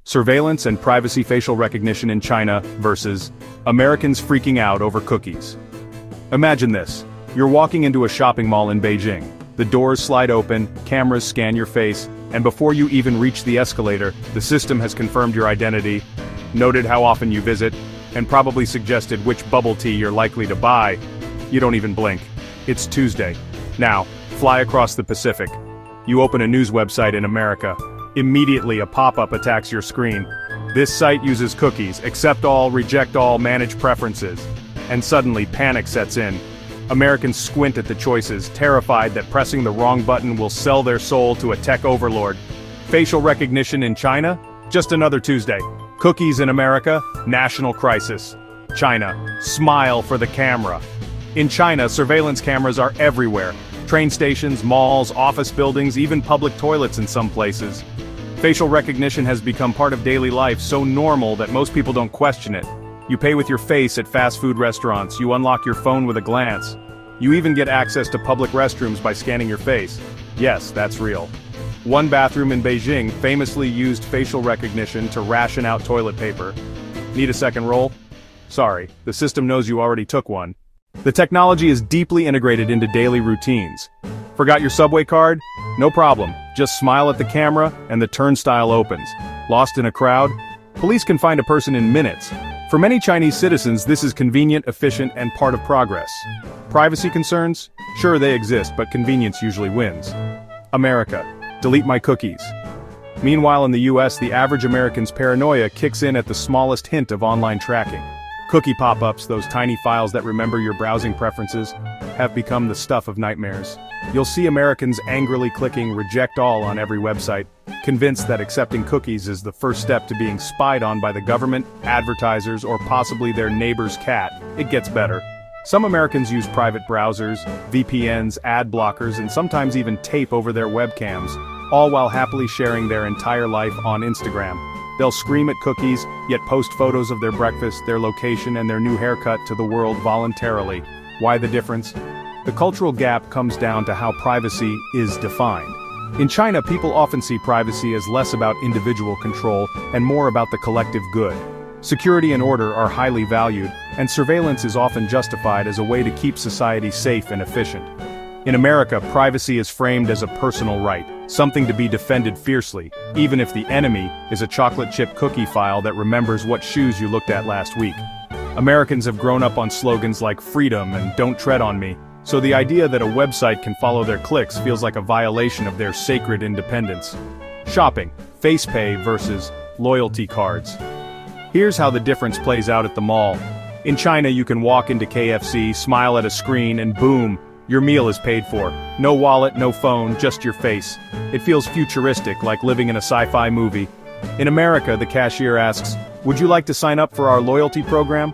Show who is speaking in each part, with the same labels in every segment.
Speaker 1: Surveillance and privacy facial recognition in China versus Americans freaking out over cookies. Imagine this. You're walking into a shopping mall in Beijing. The doors slide open, cameras scan your face, and before you even reach the escalator, the system has confirmed your identity, noted how often you visit, and probably suggested which bubble tea you're likely to buy. You don't even blink. It's Tuesday. Now, fly across the Pacific. You open a news website in America. Immediately a pop-up attacks your screen. This site uses cookies, accept all, reject all, manage preferences. And suddenly panic sets in. Americans squint at the choices, terrified that pressing the wrong button will sell their soul to a tech overlord. Facial recognition in China? Just another Tuesday. Cookies in America? National crisis. China. Smile for the camera. In China, surveillance cameras are everywhere. Train stations, malls, office buildings, even public toilets in some places. Facial recognition has become part of daily life, so normal that most people don't question it. You pay with your face at fast food restaurants, you unlock your phone with a glance. You even get access to public restrooms by scanning your face. Yes, that's real. One bathroom in Beijing famously used facial recognition to ration out toilet paper. Need a second roll? Sorry, the system knows you already took one. The technology is deeply integrated into daily routines. Forgot your subway card? No problem, just smile at the camera and the turnstile opens. Lost in a crowd? Police can find a person in minutes. For many Chinese citizens, this is convenient, efficient, and part of progress. Privacy concerns? Sure, they exist, but convenience usually wins. America. Delete my cookies. Meanwhile in the US, the average American's paranoia kicks in at the smallest hint of online tracking. Cookie pop-ups, those tiny files that remember your browsing preferences, have become the stuff of nightmares. You'll see Americans angrily clicking reject all on every website, convinced that accepting cookies is the first step to being spied on by the government, advertisers, or possibly their neighbor's cat. It gets better. Some Americans use private browsers, VPNs, ad blockers, and sometimes even tape over their webcams, all while happily sharing their entire life on Instagram. They'll scream at cookies, yet post photos of their breakfast, their location, and their new haircut to the world voluntarily. Why the difference? The cultural gap comes down to how privacy is defined. In China, people often see privacy as less about individual control and more about the collective good. Security and order are highly valued, and surveillance is often justified as a way to keep society safe and efficient. In America, privacy is framed as a personal right, something to be defended fiercely, even if the enemy is a chocolate chip cookie file that remembers what shoes you looked at last week. Americans have grown up on slogans like freedom and don't tread on me, so the idea that a website can follow their clicks feels like a violation of their sacred independence. Shopping, FacePay versus loyalty cards. Here's how the difference plays out at the mall. In China, you can walk into KFC, smile at a screen, and boom, your meal is paid for. No wallet, no phone, just your face. It feels futuristic, like living in a sci-fi movie. In America, the cashier asks, "Would you like to sign up for our loyalty program?"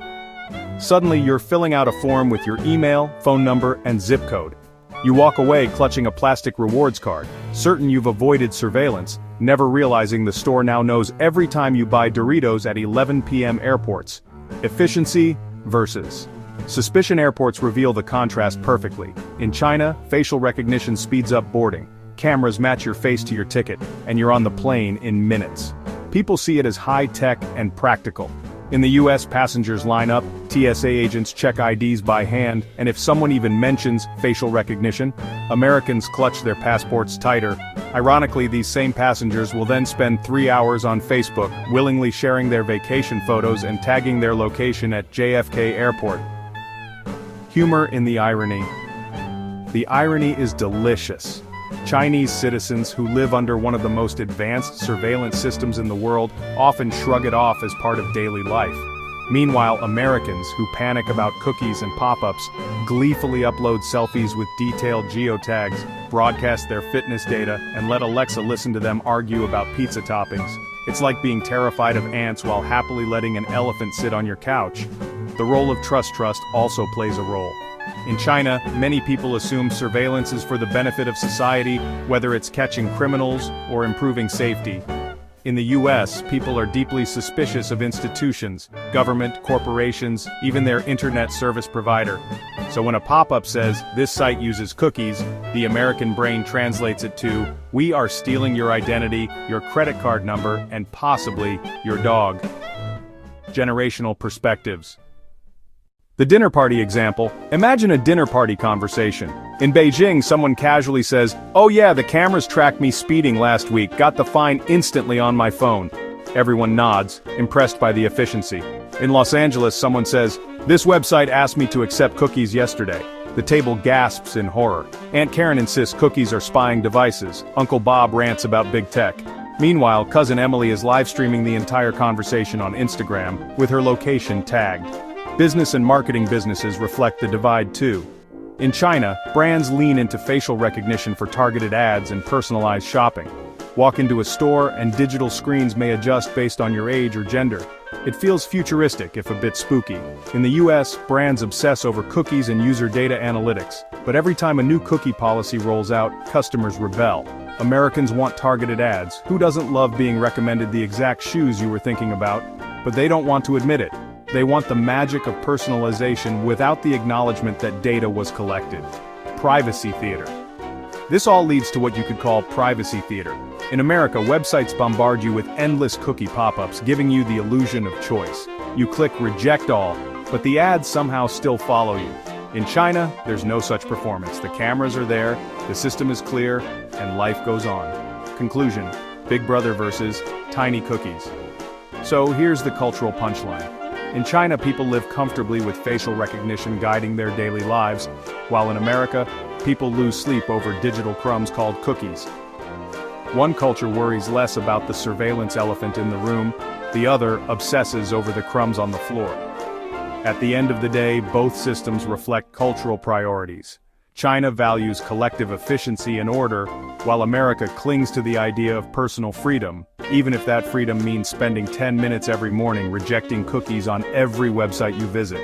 Speaker 1: Suddenly, you're filling out a form with your email, phone number, and zip code. You walk away clutching a plastic rewards card, certain you've avoided surveillance, never realizing the store now knows every time you buy Doritos at 11 p.m. airports. Efficiency versus suspicion. Airports reveal the contrast perfectly. In China, facial recognition speeds up boarding. Cameras match your face to your ticket, and you're on the plane in minutes. People see it as high-tech and practical. In the US, passengers line up, TSA agents check IDs by hand, and if someone even mentions facial recognition, Americans clutch their passports tighter. Ironically, these same passengers will then spend 3 hours on Facebook, willingly sharing their vacation photos and tagging their location at JFK Airport. Humor in the irony. The irony is delicious. Chinese citizens who live under one of the most advanced surveillance systems in the world often shrug it off as part of daily life. Meanwhile, Americans who panic about cookies and pop-ups gleefully upload selfies with detailed geotags, broadcast their fitness data, and let Alexa listen to them argue about pizza toppings. It's like being terrified of ants while happily letting an elephant sit on your couch. The role of trust also plays a role. In China, many people assume surveillance is for the benefit of society, whether it's catching criminals or improving safety. In the US, people are deeply suspicious of institutions, government, corporations, even their internet service provider. So when a pop-up says, "This site uses cookies," the American brain translates it to, "We are stealing your identity, your credit card number, and possibly your dog." Generational perspectives. The dinner party example. Imagine a dinner party conversation. In Beijing, someone casually says, "Oh yeah, the cameras tracked me speeding last week, got the fine instantly on my phone." Everyone nods, impressed by the efficiency. In Los Angeles, someone says, "This website asked me to accept cookies yesterday." The table gasps in horror. Aunt Karen insists cookies are spying devices. Uncle Bob rants about big tech. Meanwhile, Cousin Emily is live streaming the entire conversation on Instagram, with her location tagged. Business and marketing businesses reflect the divide too. In China, brands lean into facial recognition for targeted ads and personalized shopping. Walk into a store and digital screens may adjust based on your age or gender. It feels futuristic, if a bit spooky. In the US, brands obsess over cookies and user data analytics. But every time a new cookie policy rolls out, customers rebel. Americans want targeted ads. Who doesn't love being recommended the exact shoes you were thinking about? But they don't want to admit it. They want the magic of personalization without the acknowledgement that data was collected. Privacy theater. This all leads to what you could call privacy theater. In America, websites bombard you with endless cookie pop-ups, giving you the illusion of choice. You click reject all, but the ads somehow still follow you. In China, there's no such performance. The cameras are there, the system is clear, and life goes on. Conclusion: Big Brother versus tiny cookies. So here's the cultural punchline. In China, people live comfortably with facial recognition guiding their daily lives, while in America, people lose sleep over digital crumbs called cookies. One culture worries less about the surveillance elephant in the room, the other obsesses over the crumbs on the floor. At the end of the day, both systems reflect cultural priorities. China values collective efficiency and order, while America clings to the idea of personal freedom, even if that freedom means spending 10 minutes every morning rejecting cookies on every website you visit.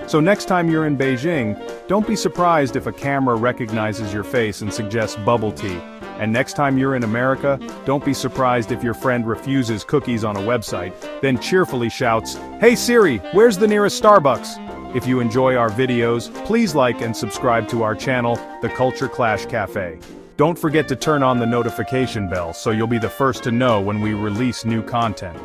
Speaker 1: So next time you're in Beijing, don't be surprised if a camera recognizes your face and suggests bubble tea. And next time you're in America, don't be surprised if your friend refuses cookies on a website, then cheerfully shouts, "Hey Siri, where's the nearest Starbucks?" If you enjoy our videos, please like and subscribe to our channel, The Culture Clash Cafe. Don't forget to turn on the notification bell so you'll be the first to know when we release new content.